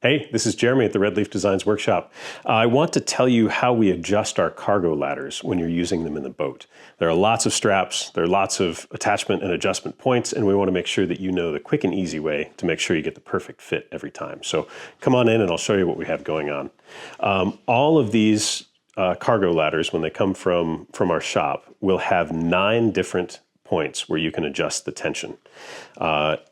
Hey, this is Jeremy at the Red Leaf Designs Workshop. I want to tell you how we adjust our cargo ladders when you're using them in the boat. There are lots of straps, there are lots of attachment and adjustment points, and we want to make sure that you know the quick and easy way to make sure you get the perfect fit every time. So come on in and I'll show you what we have going on. All of these cargo ladders, when they come from our shop, will have 9 different points where you can adjust the tension.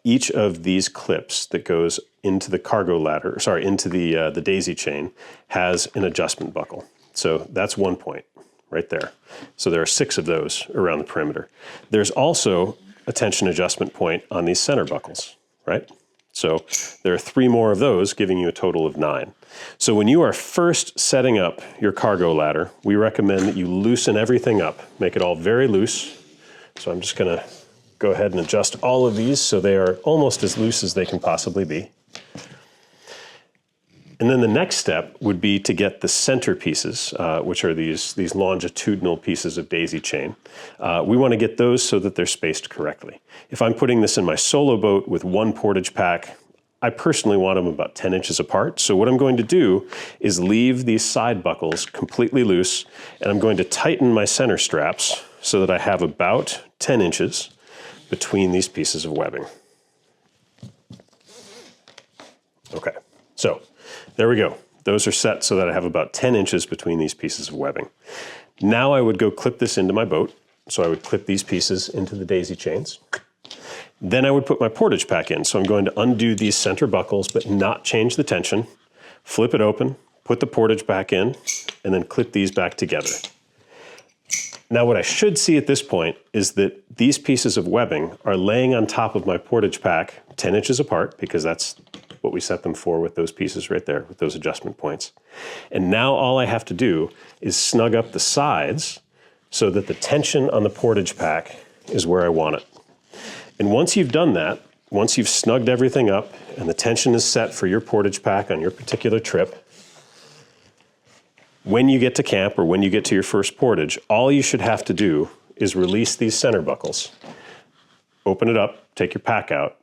Each of these clips that goes into the cargo ladder, into the daisy chain, has an adjustment buckle. So that's 1 point right there. So there are 6 of those around the perimeter. There's also a tension adjustment point on these center buckles, right? So there are 3 more of those, giving you a total of 9. So when you are first setting up your cargo ladder, we recommend that you loosen everything up, make it all very loose. So I'm just going to go ahead and adjust all of these so they are almost as loose as they can possibly be. And then the next step would be to get the center pieces, which are these longitudinal pieces of daisy chain. We want to get those so that they're spaced correctly. If I'm putting this in my solo boat with 1 portage pack, I personally want them about 10 inches apart. So what I'm going to do is leave these side buckles completely loose, and I'm going to tighten my center straps so that I have about 10 inches between these pieces of webbing. Okay, so there we go. Those are set so that I have about 10 inches between these pieces of webbing. Now I would go clip this into my boat. So I would clip these pieces into the daisy chains. Then I would put my portage pack in. So I'm going to undo these center buckles but not change the tension, flip it open, put the portage back in, and then clip these back together. Now what I should see at this point is that these pieces of webbing are laying on top of my portage pack 10 inches apart, because that's what we set them for with those pieces right there, with those adjustment points. And now all I have to do is snug up the sides so that the tension on the portage pack is where I want it. And once you've done that, once you've snugged everything up and the tension is set for your portage pack on your particular trip, when you get to camp or when you get to your first portage, all you should have to do is release these center buckles, open it up, take your pack out.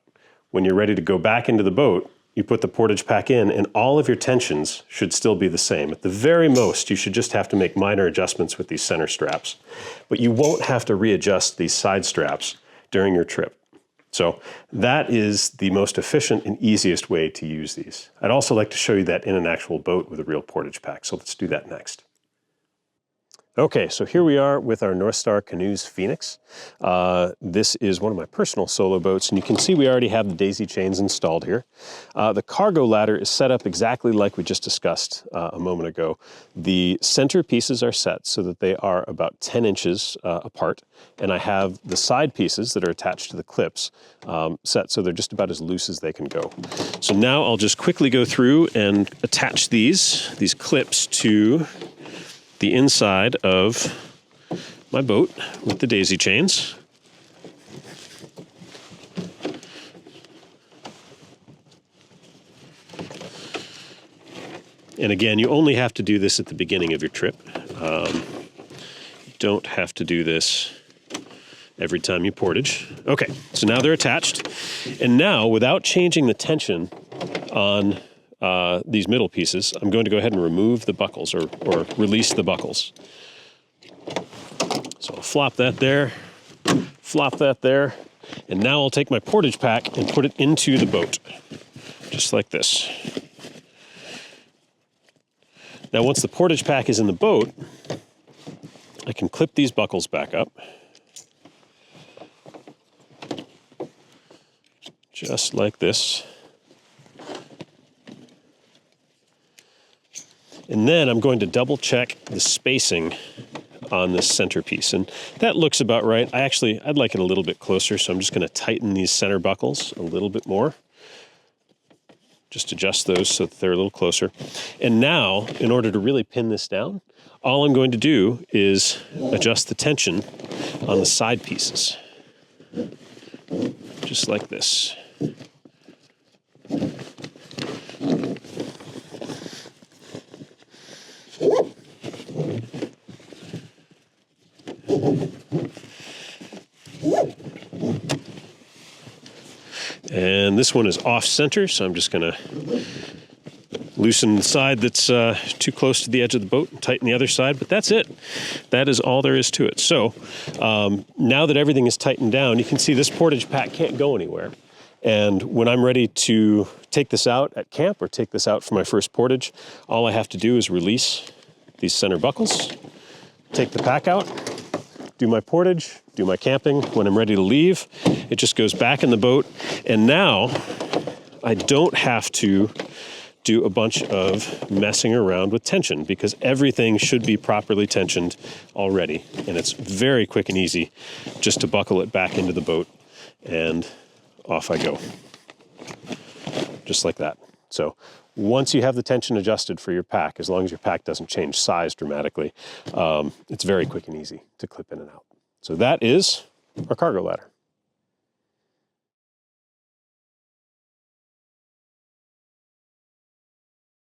When you're ready to go back into the boat, you put the portage pack in and all of your tensions should still be the same. At the very most, you should just have to make minor adjustments with these center straps, but you won't have to readjust these side straps during your trip. So that is the most efficient and easiest way to use these. I'd also like to show you that in an actual boat with a real portage pack, so let's do that next. Okay, so here we are with our North Star Canoes Phoenix. This is one of my personal solo boats, and you can see we already have the daisy chains installed here. The cargo ladder is set up exactly like we just discussed a moment ago. The center pieces are set so that they are about 10 inches apart, and I have the side pieces that are attached to the clips set so they're just about as loose as they can go. So now I'll just quickly go through and attach these clips to the inside of my boat with the daisy chains. And again, you only have to do this at the beginning of your trip. You don't have to do this every time you portage. Okay, so now they're attached. And now, without changing the tension on these middle pieces, I'm going to go ahead and remove the buckles or release the buckles. So I'll flop that there, and now I'll take my portage pack and put it into the boat, just like this. Now once the portage pack is in the boat, I can clip these buckles back up, just like this. And then I'm going to double check the spacing on this centerpiece. And that looks about right. I'd like it a little bit closer, so I'm just going to tighten these center buckles a little bit more. Just adjust those so that they're a little closer. And now, in order to really pin this down, all I'm going to do is adjust the tension on the side pieces. Just like this. And this one is off center, so I'm just going to loosen the side that's too close to the edge of the boat and tighten the other side, but that's it. That is all there is to it. So now that everything is tightened down, you can see this portage pack can't go anywhere. And when I'm ready to take this out at camp or take this out for my first portage, all I have to do is release these center buckles, take the pack out, do my portage, do my camping. When I'm ready to leave, it just goes back in the boat. And now I don't have to do a bunch of messing around with tension because everything should be properly tensioned already. And it's very quick and easy just to buckle it back into the boat and off I go. Just like that. So once you have the tension adjusted for your pack, as long as your pack doesn't change size dramatically, it's very quick and easy to clip in and out. So that is our cargo ladder.